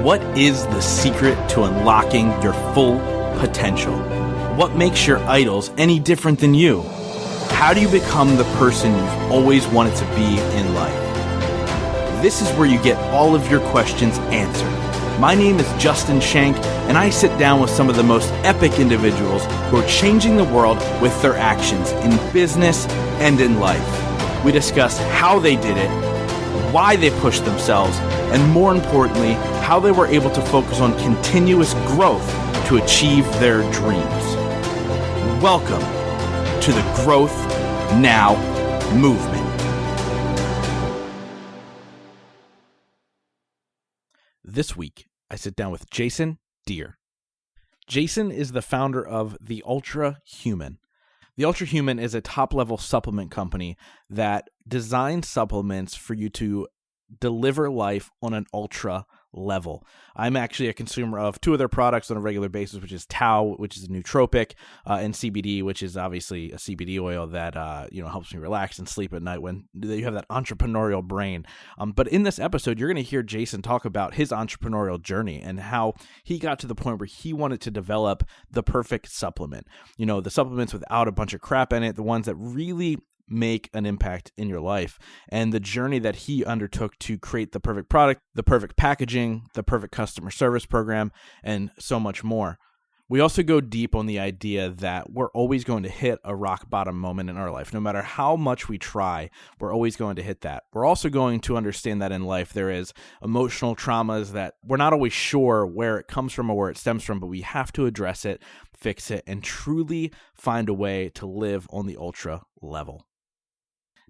What is the secret to unlocking your full potential? What makes your idols any different than you? How do you become the person you've always wanted to be in life? This is where you get all of your questions answered. My name is Justin Shank, and I sit down with some of the most epic individuals who are changing the world with their actions in business and in life. We discuss how they did it, why they pushed themselves, and more importantly, how they were able to focus on continuous growth to achieve their dreams. Welcome to the Growth Now movement. This week, I sit down with Jason Dhir. Jason is the founder of The Ultra Human. The Ultra Human is a top-level supplement company that designs supplements for you to deliver life on an ultra level. I'm actually a consumer of two of their products on a regular basis, which is Tao, which is a nootropic, and CBD, which is obviously a CBD oil that helps me relax and sleep at night when you have that entrepreneurial brain. But in this episode, you're going to hear Jason talk about his entrepreneurial journey and how he got to the point where he wanted to develop the perfect supplement. You know, the supplements without a bunch of crap in it, the ones that really make an impact in your life, and the journey that he undertook to create the perfect product, the perfect packaging, the perfect customer service program, and so much more. We also go deep on the idea that we're always going to hit a rock bottom moment in our life. No matter how much we try, we're always going to hit that. We're also going to understand that in life there is emotional traumas that we're not always sure where it comes from or where it stems from, but we have to address it, fix it, and truly find a way to live on the ultra level.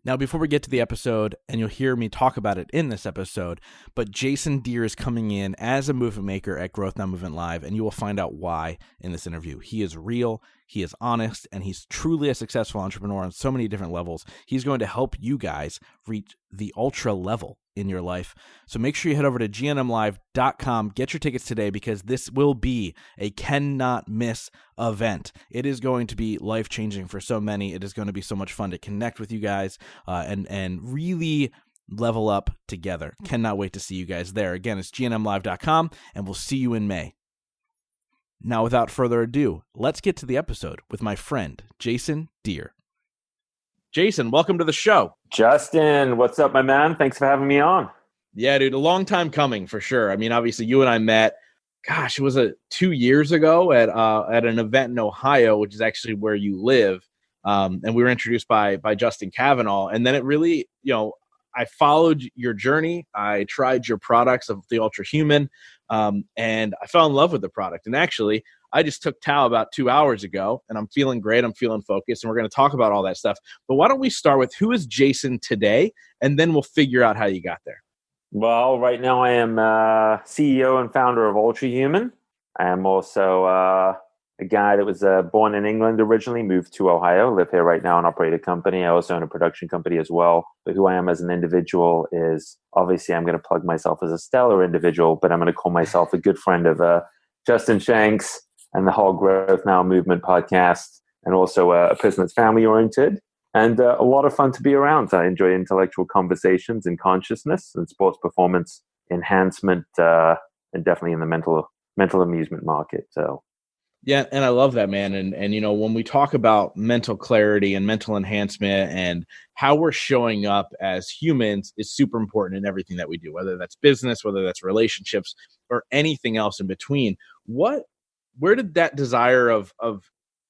Now, before we get to the episode, and you'll hear me talk about it in this episode, but Jason Dhir is coming in as a movement maker at Growth Now Movement Live, and you will find out why in this interview. He is real, he is honest, and he's truly a successful entrepreneur on so many different levels. He's going to help you guys reach the ultra level in your life. So make sure you head over to gnmlive.com, get your tickets today, because this will be a cannot miss event. It is going to be life-changing for so many. It is going to be so much fun to connect with you guys and really level up together. Cannot wait to see you guys there. Again, it's gnmlive.com, and we'll see you in May. Now, without further ado, let's get to the episode with my friend, Jason Dhir. Jason, welcome to the show. Justin, what's up, my man? Thanks for having me on. Yeah, dude, a long time coming for sure. I mean, obviously, you and I met, it was 2 years ago at an event in Ohio, which is actually where you live. And we were introduced by Justin Cavanaugh. And then it really, I followed your journey. I tried your products of the Ultra Human, and I fell in love with the product. And actually, I just took Tao about 2 hours ago, and I'm feeling great. I'm feeling focused, and we're going to talk about all that stuff. But why don't we start with who is Jason today, and then we'll figure out how you got there. Well, right now I am CEO and founder of Ultra Human. I am also a guy that was born in England originally, moved to Ohio, live here right now and operate a company. I also own a production company as well. But who I am as an individual is, obviously, I'm going to plug myself as a stellar individual, but I'm going to call myself a good friend of Justin Shanks and the whole Growth Now movement podcast, and also a person that's family-oriented and a lot of fun to be around. I enjoy intellectual conversations and consciousness and sports performance enhancement, and definitely in the mental amusement market. So. Yeah, and I love that, man. And when we talk about mental clarity and mental enhancement and how we're showing up as humans is super important in everything that we do, whether that's business, whether that's relationships, or anything else in between. Where did that desire of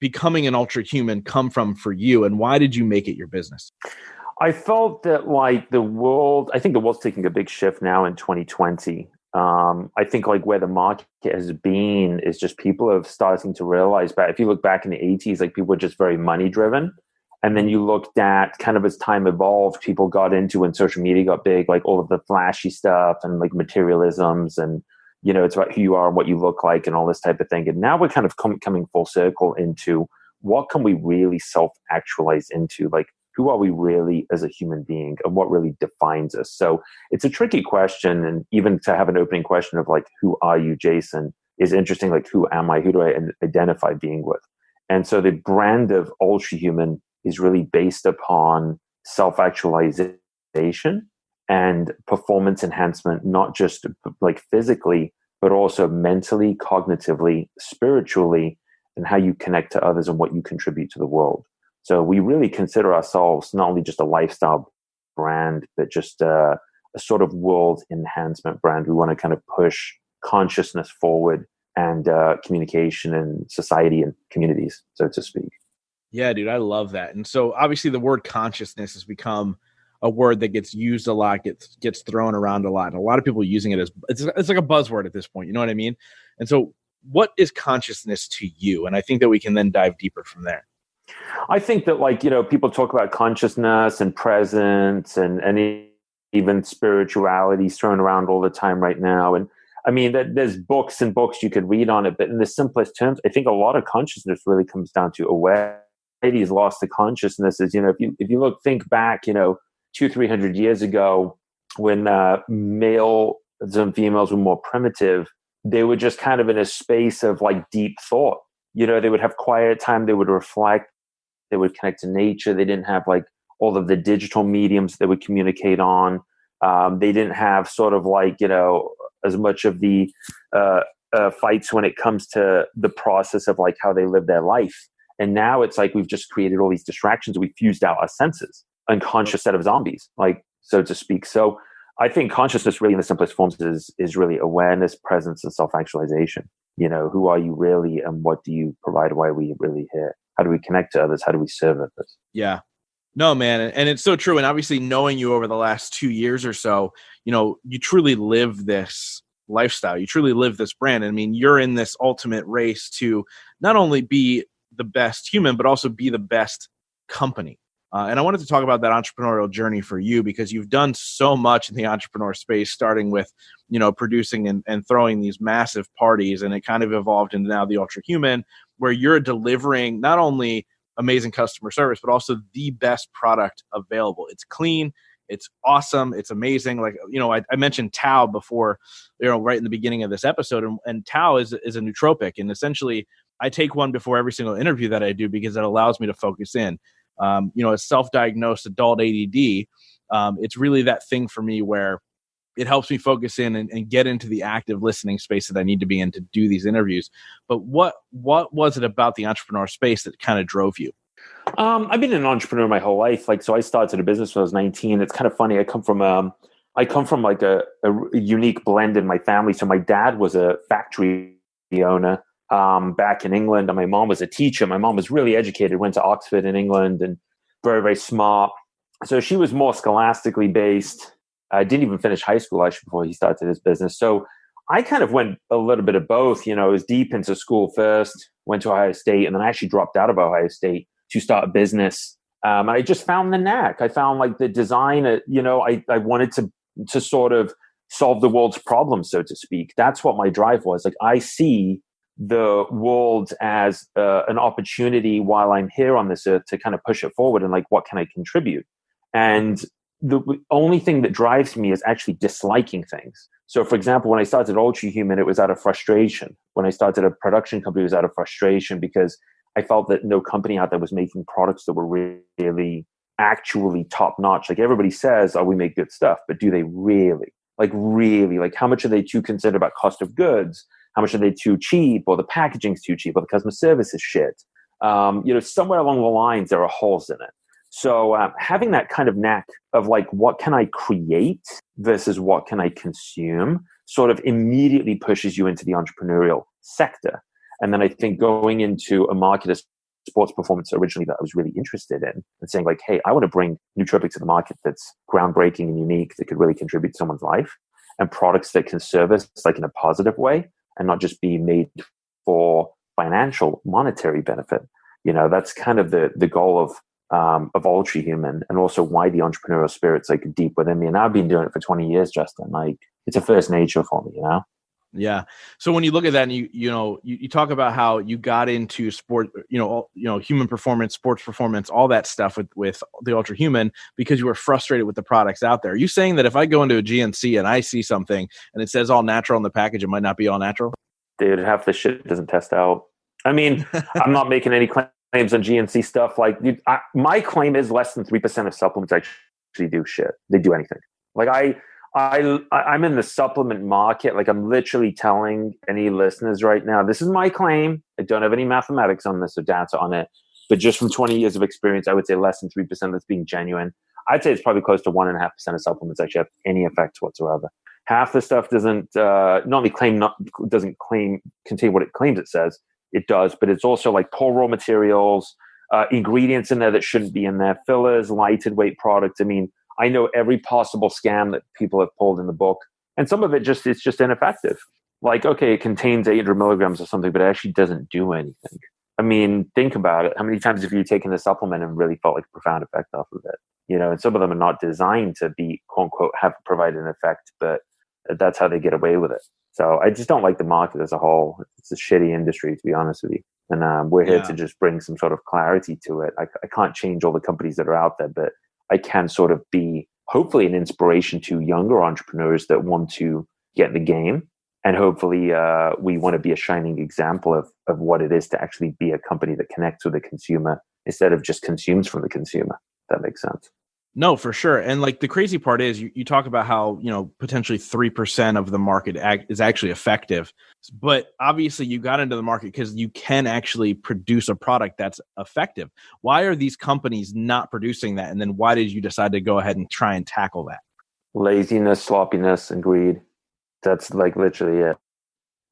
becoming an ultra human come from for you, and why did you make it your business? I felt that I think the world's taking a big shift now in 2020. I think where the market has been is just people are starting to realize, but if you look back in the 80s, people were just very money driven. And then you looked at kind of as time evolved, people got into when social media got big, all of the flashy stuff and materialisms and, it's about who you are and what you look like and all this type of thing. And now we're kind of coming full circle into what can we really self-actualize into? Who are we really as a human being and what really defines us? So it's a tricky question. And even to have an opening question of who are you, Jason, is interesting. Who am I? Who do I identify being with? And so the brand of Ultra Human is really based upon self-actualization and performance enhancement, not just physically, but also mentally, cognitively, spiritually, and how you connect to others and what you contribute to the world. So we really consider ourselves not only just a lifestyle brand, but just a sort of world enhancement brand. We want to kind of push consciousness forward and communication and society and communities, so to speak. Yeah, dude, I love that. And so obviously the word consciousness has become a word that gets used a lot, gets thrown around a lot. And a lot of people using it as it's like a buzzword at this point. You know what I mean? And so what is consciousness to you? And I think that we can then dive deeper from there. I think that, like, people talk about consciousness and presence and even spirituality thrown around all the time right now. And I mean, there's books and books you could read on it, but in the simplest terms, I think a lot of consciousness really comes down to awareness. Society's lost the consciousness. Is, if you think back, 200-300 years ago, when males and females were more primitive, they were just kind of in a space of like deep thought. They would have quiet time, they would reflect, they would connect to nature. They didn't have like all of the digital mediums they would communicate on. They didn't have sort of like, as much of the fights when it comes to the process of like how they live their life. And now it's like we've just created all these distractions. We fused out our senses, unconscious set of zombies, like, so to speak. So I think consciousness really in the simplest forms is really awareness, presence, and self-actualization. Who are you really and what do you provide? Why are we really here? How do we connect to others? How do we serve others? Yeah. No, man. And it's so true. And obviously knowing you over the last 2 years or so, you truly live this lifestyle. You truly live this brand. I mean, you're in this ultimate race to not only be the best human, but also be the best company. And I wanted to talk about that entrepreneurial journey for you, because you've done so much in the entrepreneur space, starting with, producing and throwing these massive parties. And it kind of evolved into now the Ultra Human, where you're delivering not only amazing customer service, but also the best product available. It's clean. It's awesome. It's amazing. Like, I mentioned Tao before, right in the beginning of this episode. And Tao is a nootropic. And essentially, I take one before every single interview that I do because it allows me to focus in. A self-diagnosed adult ADD, it's really that thing for me where it helps me focus in and get into the active listening space that I need to be in to do these interviews. But what was it about the entrepreneur space that kind of drove you? I've been an entrepreneur my whole life. Like, so I started a business when I was 19. It's kind of funny. I come from like a unique blend in my family. So my dad was a factory owner back in England, and my mom was a teacher. My mom was really educated, went to Oxford in England, and very, very smart. So she was more scholastically based. I didn't even finish high school actually before he started his business. So I kind of went a little bit of both. I was deep into school first, went to Ohio State, and then I actually dropped out of Ohio State to start a business. And I just found the knack. I found like the design. I wanted to sort of solve the world's problems, so to speak. That's what my drive was. Like, I see the world as an opportunity while I'm here on this earth to kind of push it forward and like, what can I contribute? And the only thing that drives me is actually disliking things. So, for example, when I started Ultra Human, it was out of frustration. When I started a production company, it was out of frustration because I felt that no company out there was making products that were really actually top notch. Like, everybody says, oh, we make good stuff, but do they really? Like, really? Like, how much are they too concerned about cost of goods? How much are they too cheap? Or the packaging's too cheap? Or the customer service is shit? Somewhere along the lines, there are holes in it. So having that kind of knack of like, what can I create versus what can I consume sort of immediately pushes you into the entrepreneurial sector. And then I think going into a market of sports performance originally that I was really interested in, and saying like, hey, I want to bring nootropics to the market that's groundbreaking and unique, that could really contribute to someone's life, and products that can serve us like in a positive way and not just be made for financial, monetary benefit. That's kind of the goal of Ultra Human, and also why the entrepreneurial spirit's like deep within me. And I've been doing it for 20 years, Justin. Like, it's a first nature for me, Yeah. So when you look at that and you talk about how you got into sport, human performance, sports performance, all that stuff with the Ultra Human because you were frustrated with the products out there. Are you saying that if I go into a GNC and I see something and it says all natural on the package, it might not be all natural? Dude, half the shit doesn't test out. I mean, I'm not making any claims on GNC stuff. Like, dude, my claim is less than 3% of supplements actually do shit. They do anything. Like, I'm in the supplement market. Like I'm literally telling any listeners right now, this is my claim. I don't have any mathematics on this or data on it, but just from 20 years of experience, I would say less than 3% that's being genuine. I'd say it's probably close to 1.5% of supplements actually have any effect whatsoever. Half the stuff doesn't doesn't contain what it claims it says. It does, but it's also like poor raw materials, ingredients in there that shouldn't be in there, fillers, lighted weight products. I mean, I know every possible scam that people have pulled in the book, and some of it's just ineffective. Like, okay, it contains 800 milligrams or something, but it actually doesn't do anything. I mean, think about it. How many times have you taken a supplement and really felt like a profound effect off of it? You know, and some of them are not designed to be, quote unquote, have provided an effect, but that's how they get away with it. So I just don't like the market as a whole. It's a shitty industry, to be honest with you. And we're here to just bring some sort of clarity to it. I can't change all the companies that are out there, but I can sort of be hopefully an inspiration to younger entrepreneurs that want to get in the game. And hopefully we want to be a shining example of what it is to actually be a company that connects with the consumer instead of just consumes from the consumer. If that makes sense. No, for sure. And like the crazy part is you talk about how, potentially 3% of the market is actually effective. But obviously you got into the market because you can actually produce a product that's effective. Why are these companies not producing that? And then why did you decide to go ahead and try and tackle that? Laziness, sloppiness, and greed. That's like literally it.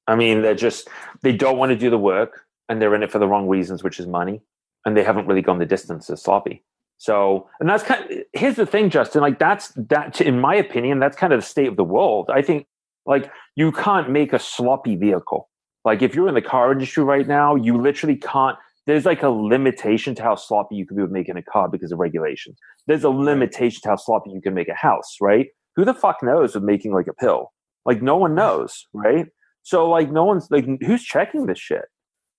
I mean, they don't want to do the work and they're in it for the wrong reasons, which is money. And they haven't really gone the distance. They're sloppy. So, and that's here's the thing, Justin, like that, in my opinion, that's kind of the state of the world. I think like you can't make a sloppy vehicle. Like if you're in the car industry right now, you literally can't, there's like a limitation to how sloppy you can be with making a car because of regulations. There's a limitation to how sloppy you can make a house, right? Who the fuck knows with making like a pill? Like no one knows, right? So like no one's like, who's checking this shit?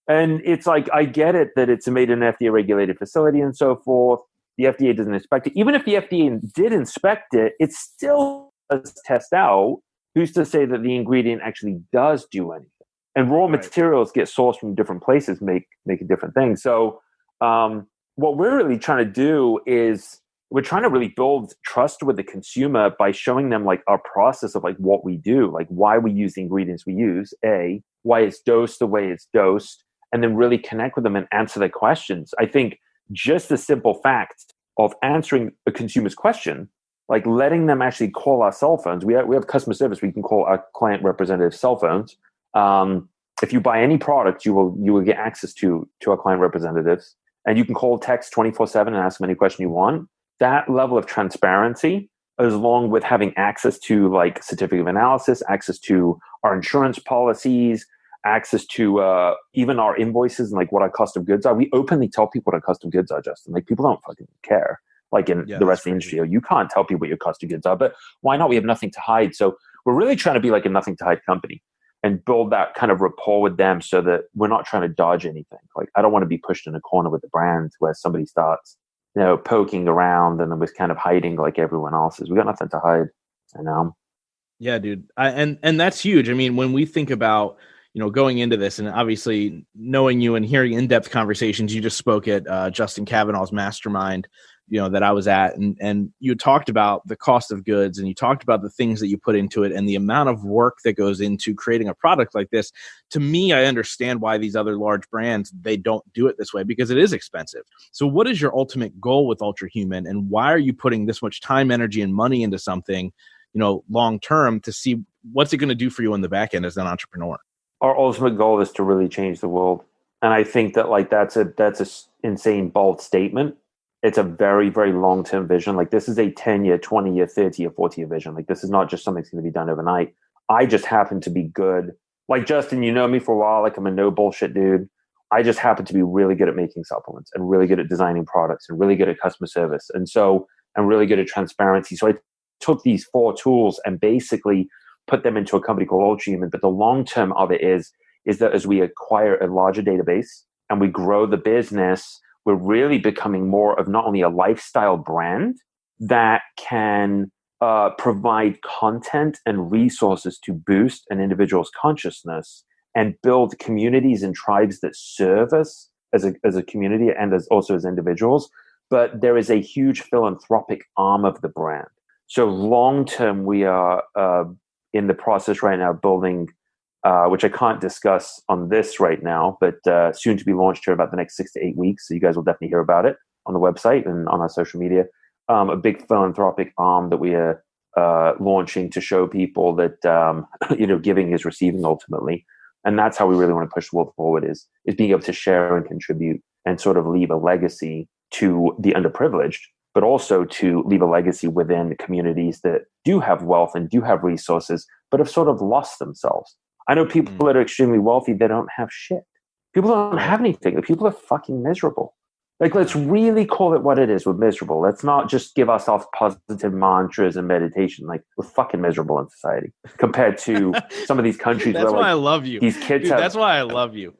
And it's like, I get it that it's made in an FDA regulated facility and so forth. The FDA doesn't inspect it. Even if the FDA did inspect it, it still does test out. Who's to say that the ingredient actually does do anything? And raw materials get sourced from different places, make a different thing. So what we're really trying to do is we're trying to really build trust with the consumer by showing them like our process of like what we do, like why we use the ingredients we use, why it's dosed the way it's dosed, and then really connect with them and answer their questions. I think just the simple fact of answering a consumer's question, like letting them actually call our cell phones. We have customer service. We can call our client representative cell phones. If you buy any product, you will get access to our client representatives, and you can call, text 24/7 and ask them any question you want. That level of transparency, along with having access to like certificate of analysis, access to our insurance policies, access to even our invoices and like what our cost of goods are. We openly tell people what our cost of goods are, Justin. Like people don't fucking care. Like in the rest of the industry, you can't tell people what your cost of goods are, but why not? We have nothing to hide. So we're really trying to be like a nothing to hide company and build that kind of rapport with them so that we're not trying to dodge anything. Like I don't want to be pushed in a corner with the brand where somebody starts, poking around and then was kind of hiding like everyone else is. We got nothing to hide. Yeah, dude. And that's huge. I mean, when we think about, going into this and obviously knowing you and hearing in-depth conversations, you just spoke at Justin Kavanaugh's mastermind, that I was at. And you talked about the cost of goods and you talked about the things that you put into it and the amount of work that goes into creating a product like this. To me, I understand why these other large brands, they don't do it this way because it is expensive. So what is your ultimate goal with Ultra Human and why are you putting this much time, energy, and money into something, long-term to see what's it going to do for you in the back end as an entrepreneur? Our ultimate goal is to really change the world. And I think that like that's a insane bold statement. It's a very, very long-term vision. Like this is a 10-year, 20-year, 30-year, 40-year vision. Like this is not just something that's going to be done overnight. I just happen to be good. Like Justin, you know me for a while. Like I'm a no bullshit dude. I just happen to be really good at making supplements and really good at designing products and really good at customer service. And so I'm really good at transparency. So I took these 4 tools and basically put them into a company called Ultra Human. But the long term of it is that as we acquire a larger database and we grow the business, we're really becoming more of not only a lifestyle brand that can provide content and resources to boost an individual's consciousness and build communities and tribes that serve us as a community and also as individuals. But there is a huge philanthropic arm of the brand. So long term, we are in the process right now building, which I can't discuss on this right now, but soon to be launched here about the next 6 to 8 weeks. So you guys will definitely hear about it on the website and on our social media. A big philanthropic arm that we are launching to show people that giving is receiving ultimately, and that's how we really want to push the world forward is being able to share and contribute and sort of leave a legacy to the underprivileged, but also to leave a legacy within communities that do have wealth and do have resources, but have sort of lost themselves. I know people that are extremely wealthy, they don't have shit. People don't have anything. People are fucking miserable. Like, let's really call it what it is. We're miserable. Let's not just give ourselves positive mantras and meditation. Like, we're fucking miserable in society compared to some of these countries that's where, why like, I love you. These kids Dude, have. That's why I love you.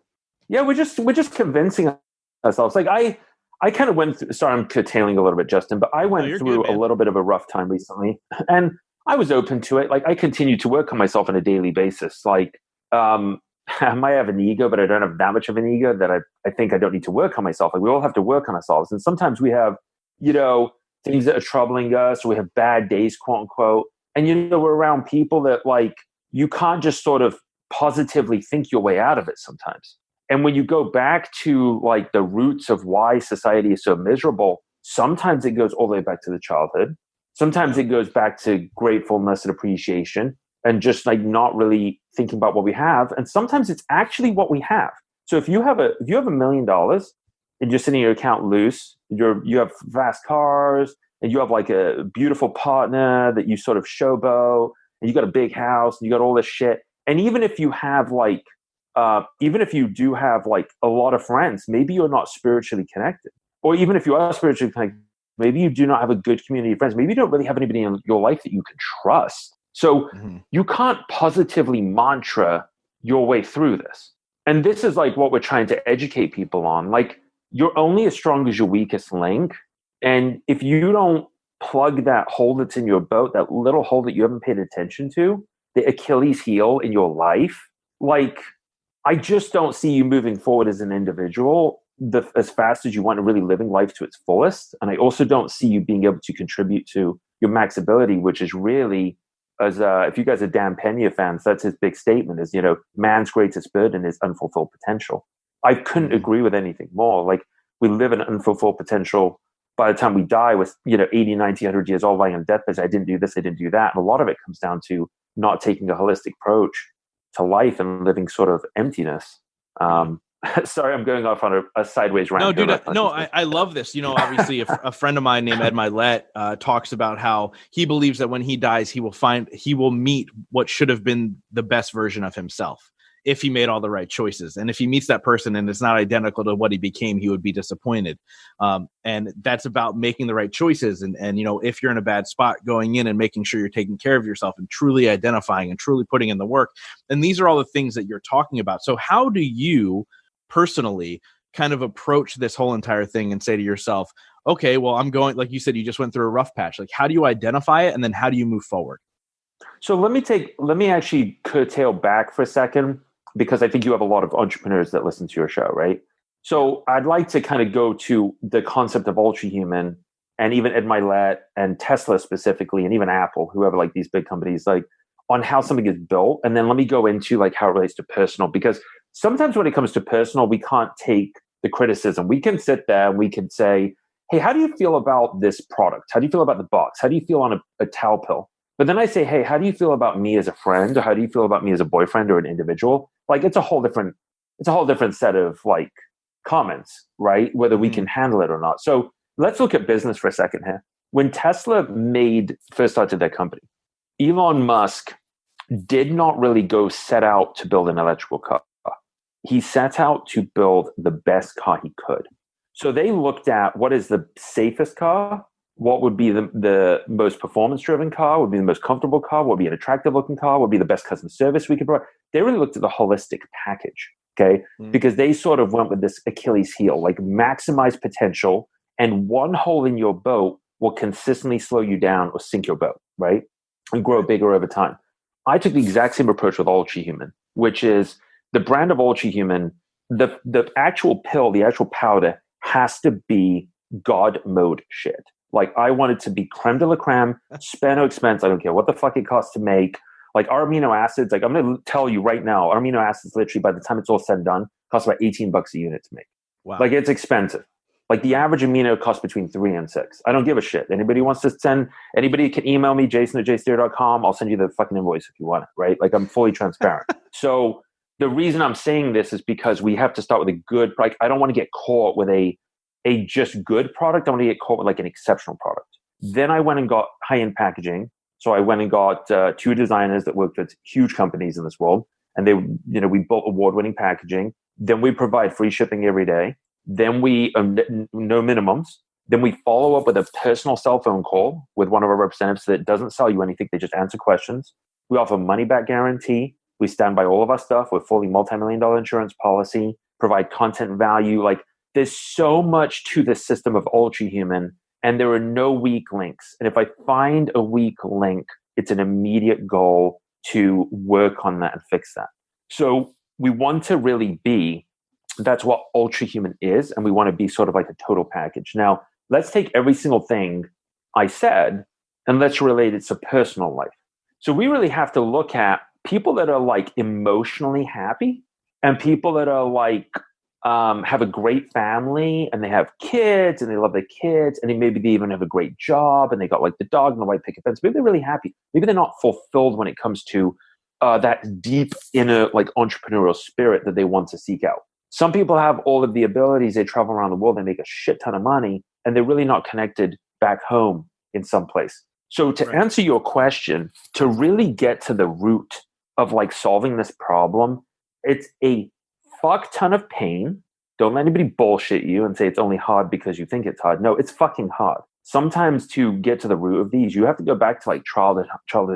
Yeah, we're just convincing ourselves. Like, I kind of went through, sorry, I'm curtailing a little bit, Justin, but I went through a little bit of a rough time recently, and I was open to it. Like, I continue to work on myself on a daily basis. Like, I might have an ego, but I don't have that much of an ego that I think I don't need to work on myself. Like, we all have to work on ourselves. And sometimes we have, things that are troubling us, or we have bad days, quote unquote. And, we're around people that, like, you can't just sort of positively think your way out of it sometimes. And when you go back to, like, the roots of why society is so miserable, sometimes it goes all the way back to the childhood. Sometimes it goes back to gratefulness and appreciation and just, like, not really thinking about what we have. And sometimes it's actually what we have. So if you have $1 million and you're sitting in your account loose, you have fast cars and you have, like, a beautiful partner that you sort of showboat, and you got a big house and you got all this shit. And even if you have, like, even if you do have, like, a lot of friends, maybe you're not spiritually connected. Or even if you are spiritually connected, maybe you do not have a good community of friends. Maybe you don't really have anybody in your life that you can trust. So you can't positively mantra your way through this. And this is, like, what we're trying to educate people on. Like, you're only as strong as your weakest link. And if you don't plug that hole that's in your boat, that little hole that you haven't paid attention to, the Achilles heel in your life, like, I just don't see you moving forward as an individual as fast as you want to really living life to its fullest. And I also don't see you being able to contribute to your max ability, which is really, as if you guys are Dan Pena fans, that's his big statement is, man's greatest burden is unfulfilled potential. I couldn't agree with anything more. Like, we live in unfulfilled potential. By the time we die, with 80, 90, 100 years old, lying on deathbed, I didn't do this, I didn't do that. And a lot of it comes down to not taking a holistic approach to life and living sort of emptiness. Sorry, I'm going off on a sideways rant. No, dude, I love this. Obviously, a friend of mine named Ed Milet talks about how he believes that when he dies, he will meet what should have been the best version of himself if he made all the right choices. And if he meets that person and it's not identical to what he became, he would be disappointed. And that's about making the right choices. And if you're in a bad spot, going in and making sure you're taking care of yourself and truly identifying and truly putting in the work. And these are all the things that you're talking about. So how do you personally kind of approach this whole entire thing and say to yourself, okay, well, I'm going, like you said, you just went through a rough patch. Like, how do you identify it? And then how do you move forward? So let me actually curtail back for a second, because I think you have a lot of entrepreneurs that listen to your show, right? So I'd like to kind of go to the concept of ultra human, and even Ed Milet and Tesla specifically, and even Apple, whoever, like, these big companies, like, on how something is built. And then let me go into, like, how it relates to personal, because sometimes when it comes to personal, we can't take the criticism. We can sit there and we can say, hey, how do you feel about this product? How do you feel about the box? How do you feel on a towel pill? But then I say, hey, how do you feel about me as a friend? Or how do you feel about me as a boyfriend or an individual? Like, it's a whole different set of, like, comments, right? Whether we can handle it or not. So let's look at business for a second here. When Tesla first started their company, Elon Musk did not really go set out to build an electrical car. He set out to build the best car he could. So they looked at what is the safest car, what would be the most performance-driven car, would be the most comfortable car, what would be an attractive-looking car, what would be the best customer service we could provide. They really looked at the holistic package, okay? Because they sort of went with this Achilles heel, like, maximize potential, and one hole in your boat will consistently slow you down or sink your boat, right? And grow bigger over time. I took the exact same approach with Ultra Human, which is the brand of Ultra Human, the actual pill, the actual powder has to be God mode shit. Like I want it to be creme de la creme, spare no expense. I don't care what the fuck it costs to make. Like our amino acids, like I'm going to tell you right now, our amino acids literally by the time it's all said and done cost about $18 a unit to make. Wow. Like it's expensive. Like the average amino costs between 3 and 6. I don't give a shit. Anybody wants to send, anybody can email me, jason@jsdheer.com. I'll send you the fucking invoice if you want it, right? Like I'm fully transparent. So the reason I'm saying this is because we have to start with a good, like I don't want to get caught with a just good product. I want to get caught with like an exceptional product. Then I went and got high-end packaging. So I went and got 2 designers that worked with huge companies in this world. And they, you know, we built award-winning packaging. Then we provide free shipping every day. Then we, no minimums. Then we follow up with a personal cell phone call with one of our representatives that doesn't sell you anything. They just answer questions. We offer money back guarantee. We stand by all of our stuff. We're fully multi-million-dollar insurance policy, provide content value. Like there's so much to this system of Ultra Human, and there are no weak links. And if I find a weak link, it's an immediate goal to work on that and fix that. So we want to really be, that's what Ultra Human is. And we want to be sort of like a total package. Now, let's take every single thing I said and let's relate it to personal life. So we really have to look at people that are like emotionally happy and people that are like, have a great family and they have kids and they love their kids and maybe they even have a great job and they got like the dog and the white picket fence. Maybe they're really happy. Maybe they're not fulfilled when it comes to that deep inner like entrepreneurial spirit that they want to seek out. Some people have all of the abilities. They travel around the world. They make a shit ton of money and they're really not connected back home in some place. So to answer your question, to really get to the root of like solving this problem, it's a fuck ton of pain. Don't let anybody bullshit you and say it's only hard because you think it's hard. No, it's fucking hard. Sometimes to get to the root of these, you have to go back to like childhood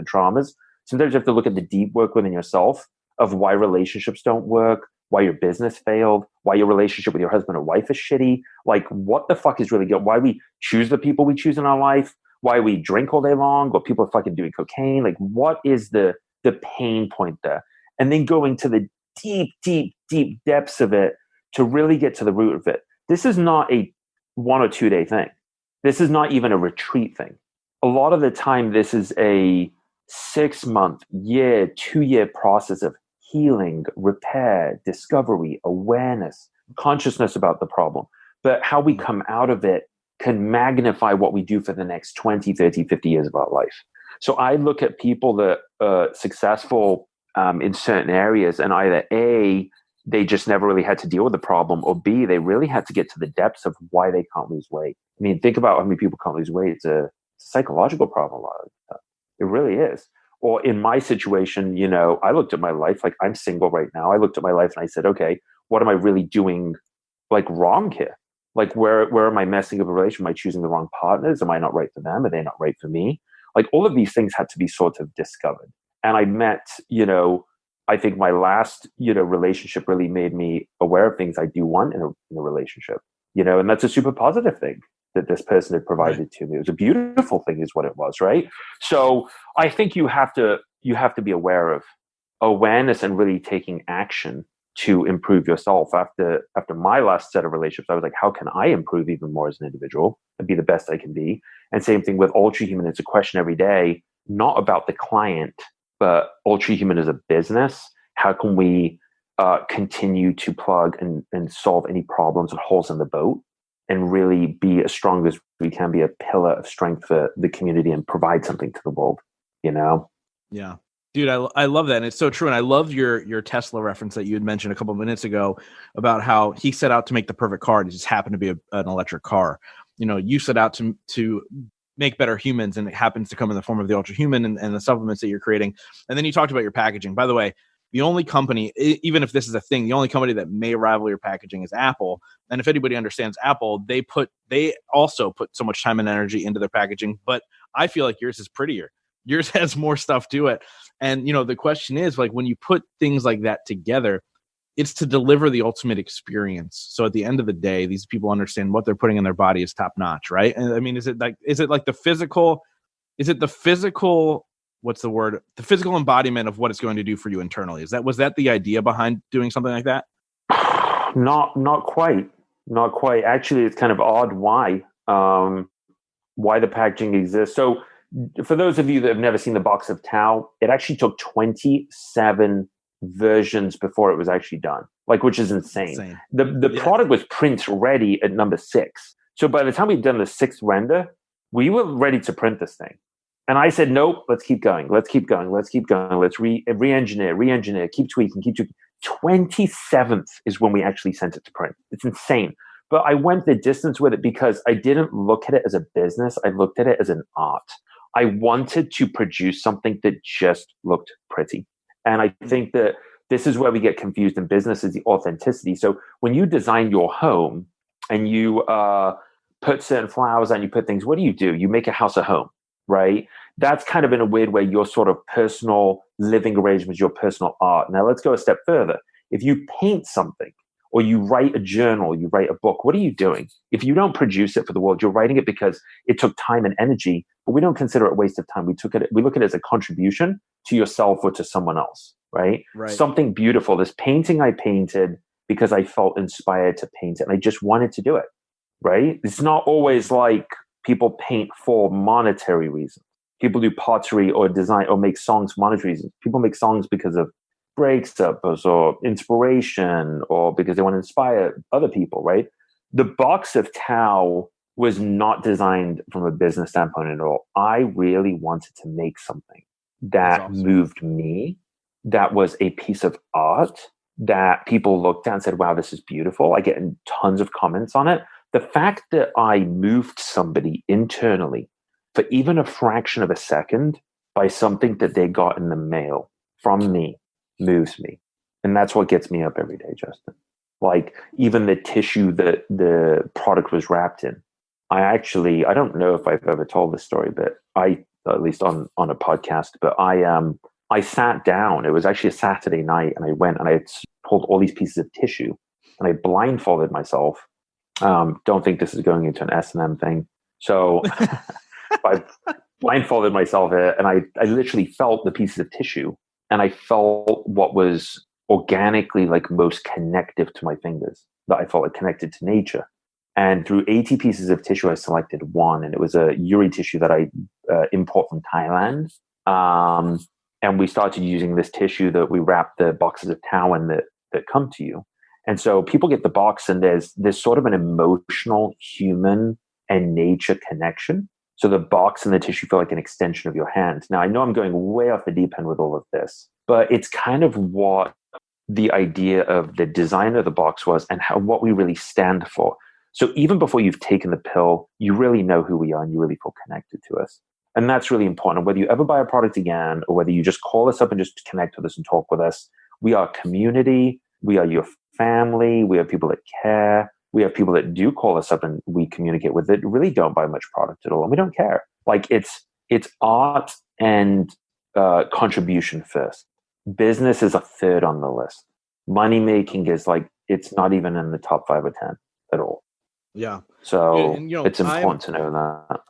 traumas. Sometimes you have to look at the deep work within yourself of why relationships don't work, why your business failed, why your relationship with your husband or wife is shitty. Like what the fuck is really good? Why we choose the people we choose in our life, why we drink all day long, what people are fucking doing cocaine. Like what is the pain point there? And then going to the deep depths of it to really get to the root of it. This is not a 1 or 2 day thing. This is not even a retreat thing. A lot of the time, this is a 6-month, year, 2-year process of healing, repair, discovery, awareness, consciousness about the problem. But how we come out of it can magnify what we do for the next 20, 30, 50 years of our life. So I look at people that are successful in certain areas, and either A, they just never really had to deal with the problem, or B, they really had to get to the depths of why they can't lose weight. I mean, think about how many people can't lose weight. It's a psychological problem a lot of the time. It really is. Or in my situation, you know, I looked at my life, like I'm single right now. I looked at my life and I said, okay, what am I really doing like wrong here? Like where am I messing up a relationship? Am I choosing the wrong partners? Am I not right for them? Are they not right for me? Like all of these things had to be sort of discovered. And I met, you know, I think my last, you know, relationship really made me aware of things I do want in a relationship, you know, and that's a super positive thing that this person had provided to me. It was a beautiful thing is what it was, right? So I think you have to be aware of awareness and really taking action to improve yourself. After my last set of relationships, I was like, how can I improve even more as an individual and be the best I can be? And same thing with Ultra Human. It's a question every day, not about the client, but Ultra Human is a business. How can we continue to plug and solve any problems and holes in the boat and really be as strong as we can, be a pillar of strength for the community and provide something to the world, you know? Yeah. Dude, I love that. And it's so true. And I love your Tesla reference that you had mentioned a couple of minutes ago about how he set out to make the perfect car and it just happened to be an electric car. You know, you set out to make better humans, and it happens to come in the form of the Ultra Human and the supplements that you're creating. And then you talked about your packaging. By the way, the only company, even if this is a thing, the only company that may rival your packaging is Apple. And if anybody understands Apple, they also put so much time and energy into their packaging. But I feel like yours is prettier. Yours has more stuff to it. And, you know, the question is, like, when you put things like that together, it's to deliver the ultimate experience. So at the end of the day, these people understand what they're putting in their body is top notch, right? And I mean, is it the physical what's the word? The physical embodiment of what it's going to do for you internally. Was that the idea behind doing something like that? Not quite. Actually, it's kind of odd why. why the packaging exists. So for those of you that have never seen the box of Tao, it actually took 27 versions before it was actually done, like, which is insane. The product was print ready at number 6. So by the time we'd done the 6th render, we were ready to print this thing. And I said, nope, let's keep going. Let's re-engineer, keep tweaking. 27th is when we actually sent it to print. It's insane. But I went the distance with it because I didn't look at it as a business. I looked at it as an art. I wanted to produce something that just looked pretty. And I think that this is where we get confused in business, is the authenticity. So when you design your home and you put certain flowers and you put things, what do? You make a house a home, right? That's kind of in a weird way your sort of personal living arrangements, your personal art. Now let's go a step further. If you paint something or you write a journal, you write a book, what are you doing? If you don't produce it for the world, you're writing it because it took time and energy, but we don't consider it a waste of time. We look at it as a contribution to yourself or to someone else, right? Something beautiful. This painting I painted because I felt inspired to paint it and I just wanted to do it, right? It's not always like people paint for monetary reasons. People do pottery or design or make songs for monetary reasons. People make songs because of breakups or inspiration or because they want to inspire other people, right? The box of Tao was not designed from a business standpoint at all. I really wanted to make something that moved me, that was a piece of art that people looked at and said, wow, this is beautiful. I get tons of comments on it. The fact that I moved somebody internally for even a fraction of a second by something that they got in the mail from me moves me. And that's what gets me up every day, Justin. Like even the tissue that the product was wrapped in. I don't know if I've ever told this story, but at least on a podcast, but I sat down. It was actually a Saturday night and I went and I pulled all these pieces of tissue and I blindfolded myself. Don't think this is going into an S&M thing. So I blindfolded myself here and I literally felt the pieces of tissue and I felt what was organically like most connective to my fingers, that I felt like connected to nature. And through 80 pieces of tissue, I selected one, and it was a Uri tissue that I import from Thailand. And we started using this tissue that we wrap the boxes of Tao in that come to you. And so people get the box and there's sort of an emotional, human and nature connection. So the box and the tissue feel like an extension of your hand. Now, I know I'm going way off the deep end with all of this, but it's kind of what the idea of the design of the box was and what we really stand for. So even before you've taken the pill, you really know who we are and you really feel connected to us. And that's really important. Whether you ever buy a product again or whether you just call us up and just connect with us and talk with us, we are community. We are your family. We have people that care. We have people that do call us up and we communicate with that really don't buy much product at all. And we don't care. Like it's art and contribution first. Business is a third on the list. Money making is like, it's not even in the top 5 or 10 at all. Yeah. So it's important to know that.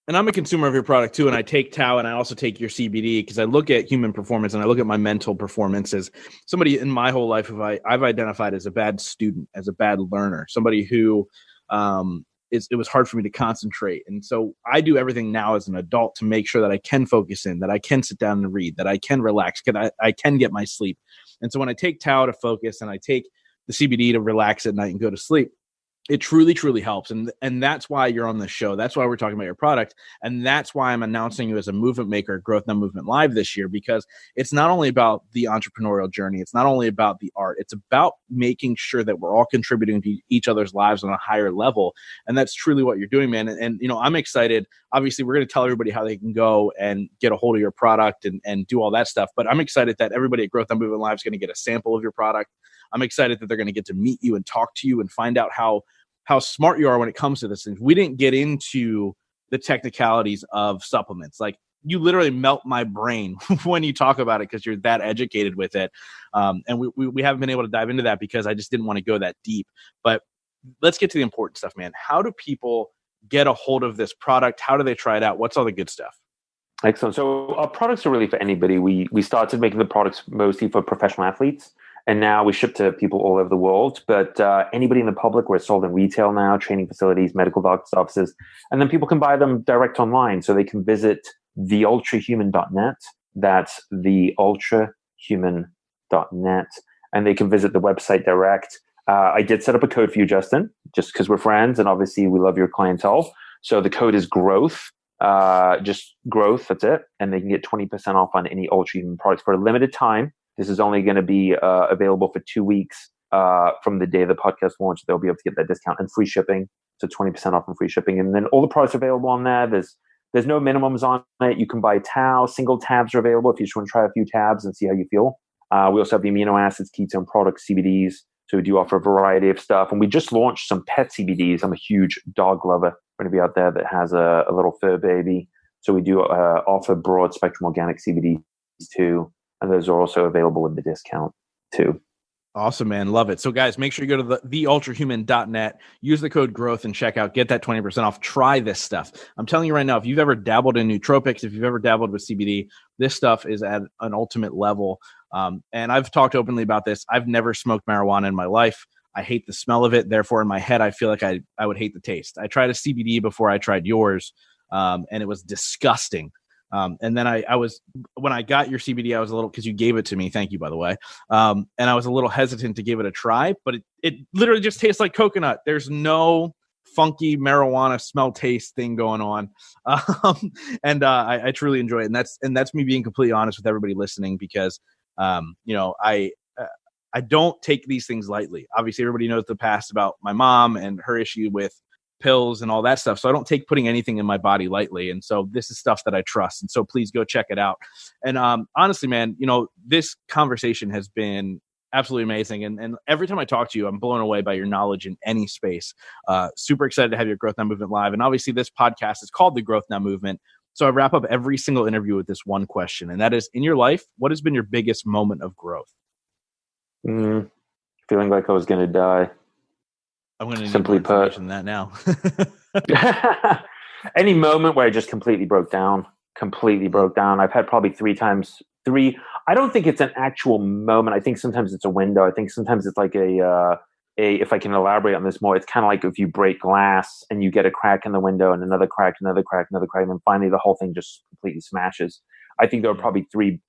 And I'm a consumer of your product too. And I take Tao and I also take your CBD because I look at human performance and I look at my mental performance as somebody in my whole life. I've identified as a bad student, as a bad learner, somebody who it was hard for me to concentrate. And so I do everything now as an adult to make sure that I can focus in, that I can sit down and read, that I can relax, I can get my sleep. And so when I take Tao to focus and I take the CBD to relax at night and go to sleep, it truly, truly helps. And that's why you're on this show. That's why we're talking about your product. And that's why I'm announcing you as a movement maker at Growth Now Movement Live this year, because it's not only about the entrepreneurial journey. It's not only about the art. It's about making sure that we're all contributing to each other's lives on a higher level. And that's truly what you're doing, man. And I'm excited. Obviously, we're going to tell everybody how they can go and get a hold of your product and do all that stuff. But I'm excited that everybody at Growth Now Movement Live is going to get a sample of your product. I'm excited that they're going to get to meet you and talk to you and find out how smart you are when it comes to this thing. We didn't get into the technicalities of supplements. Like you literally melt my brain when you talk about it because you're that educated with it. And we haven't been able to dive into that because I just didn't want to go that deep. But let's get to the important stuff, man. How do people get a hold of this product? How do they try it out? What's all the good stuff? Excellent. So our products are really for anybody. We started making the products mostly for professional athletes. And now we ship to people all over the world. But anybody in the public, we're sold in retail now, training facilities, medical doctors' offices. And then people can buy them direct online. So they can visit theultrahuman.net. That's theultrahuman.net. And they can visit the website direct. I did set up a code for you, Justin, just because we're friends. And obviously we love your clientele. So the code is growth. Just growth, that's it. And they can get 20% off on any Ultra Human products for a limited time. This is only going to be available for 2 weeks from the day the podcast launch. They'll be able to get that discount and free shipping. So 20% off and free shipping. And then all the products are available on there. There's no minimums on it. You can buy Tao. Single tabs are available if you just want to try a few tabs and see how you feel. We also have the amino acids, ketone products, CBDs. So we do offer a variety of stuff. And we just launched some pet CBDs. I'm a huge dog lover. Going to be out there that has a little fur baby. So we do offer broad spectrum organic CBDs too. And those are also available in the discount too. Awesome, man. Love it. So guys, make sure you go to theultrahuman.net, use the code growth and check out, get that 20% off. Try this stuff. I'm telling you right now, if you've ever dabbled in nootropics, if you've ever dabbled with CBD, this stuff is at an ultimate level. And I've talked openly about this. I've never smoked marijuana in my life. I hate the smell of it. Therefore, in my head, I feel like I would hate the taste. I tried a CBD before I tried yours, and it was disgusting. And then I was, when I got your CBD, I was a little, because you gave it to me. Thank you, by the way. And I was a little hesitant to give it a try, but it literally just tastes like coconut. There's no funky marijuana smell taste thing going on. And I truly enjoy it. And that's me being completely honest with everybody listening, because, I don't take these things lightly. Obviously, everybody knows the past about my mom and her issue with pills and all that stuff. So I don't take putting anything in my body lightly. And so this is stuff that I trust. And so please go check it out. And honestly, man, this conversation has been absolutely amazing. And every time I talk to you, I'm blown away by your knowledge in any space. Super excited to have your Growth Now Movement live. And obviously this podcast is called the Growth Now Movement. So I wrap up every single interview with this one question. And that is, in your life, what has been your biggest moment of growth? Feeling like I was going to die. I'm going to need more information than that now. Any moment where I just completely broke down. I've had probably three. I don't think it's an actual moment. I think sometimes it's a window. I think sometimes it's like if I can elaborate on this more, it's kind of like if you break glass and you get a crack in the window and another crack, and then finally the whole thing just completely smashes. I think there were probably three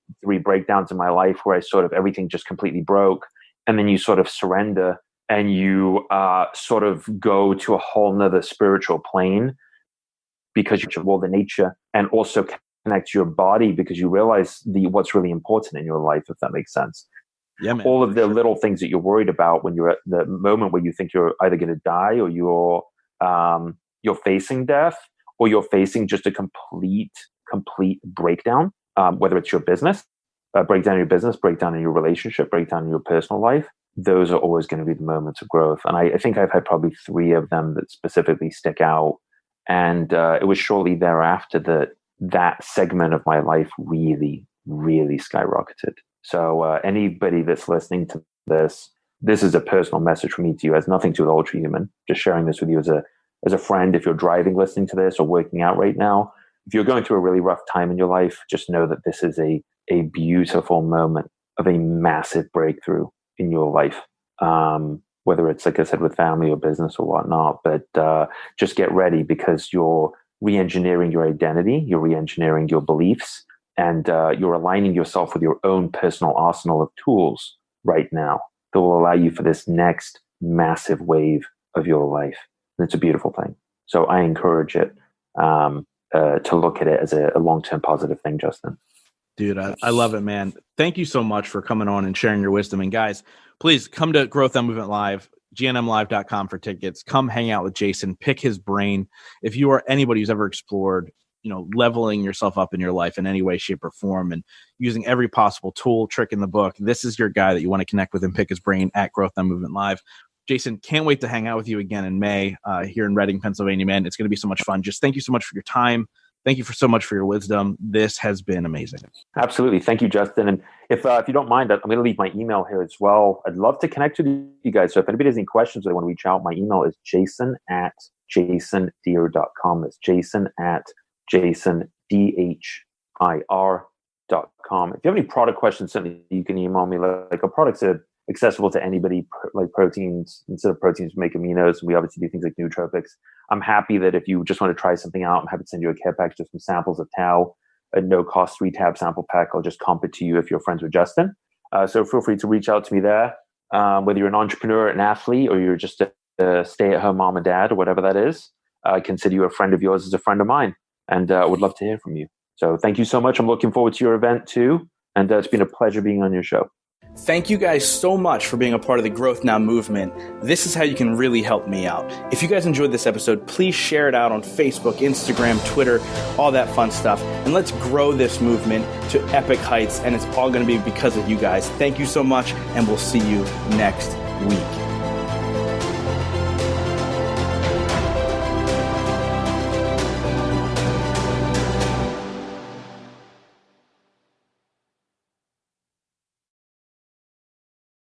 breakdowns in my life where I sort of everything just completely broke, and then you sort of surrender and you sort of go to a whole nother spiritual plane because you all the nature, and also connect to your body because you realize what's really important in your life, if that makes sense. Yeah, man. All of the little things that you're worried about when you're at the moment where you think you're either going to die or you're facing death, or you're facing just a complete breakdown, whether it's your business, breakdown in your business, breakdown in your relationship, breakdown in your personal life. Those are always going to be the moments of growth. And I think I've had probably 3 of them that specifically stick out. And it was shortly thereafter that segment of my life really, really skyrocketed. So anybody that's listening to this is a personal message from me to you. It has nothing to do with Ultra Human. Just sharing this with you as a friend. If you're driving, listening to this, or working out right now, if you're going through a really rough time in your life, just know that this is a beautiful moment of a massive breakthrough in your life. Whether it's, like I said, with family or business or whatnot, but just get ready, because you're re-engineering your identity, you're re-engineering your beliefs, and you're aligning yourself with your own personal arsenal of tools right now that will allow you for this next massive wave of your life. And it's a beautiful thing. So I encourage it to look at it as a long-term positive thing, Justin. Dude, I love it, man. Thank you so much for coming on and sharing your wisdom. And guys, please come to Growth Now Movement Live, gnmlive.com for tickets. Come hang out with Jason, pick his brain. If you are anybody who's ever explored, leveling yourself up in your life in any way, shape, or form, and using every possible tool, trick in the book, this is your guy that you want to connect with and pick his brain at Growth Now Movement Live. Jason, can't wait to hang out with you again in May here in Reading, Pennsylvania, man. It's going to be so much fun. Just thank you so much for your time. Thank you so much for your wisdom. This has been amazing. Absolutely. Thank you, Justin. And if you don't mind, I'm going to leave my email here as well. I'd love to connect with you guys. So if anybody has any questions or they want to reach out, my email is jason@jasondhir.com. That's jason@jasondhir.com. If you have any product questions, certainly you can email me. Like our products are accessible to anybody, like proteins. Instead of proteins, we make aminos. We obviously do things like nootropics. I'm happy that if you just want to try something out, I'm happy to send you a care package of some samples of Tao, a no-cost 3-tab sample pack. I'll just comp it to you if you're friends with Justin. So feel free to reach out to me there. Whether you're an entrepreneur, an athlete, or you're just a stay-at-home mom and dad, or whatever that is, I consider you a friend of yours as a friend of mine, and would love to hear from you. So thank you so much. I'm looking forward to your event too, and it's been a pleasure being on your show. Thank you guys so much for being a part of the Growth Now movement. This is how you can really help me out. If you guys enjoyed this episode, please share it out on Facebook, Instagram, Twitter, all that fun stuff. And let's grow this movement to epic heights. And it's all going to be because of you guys. Thank you so much, and we'll see you next week.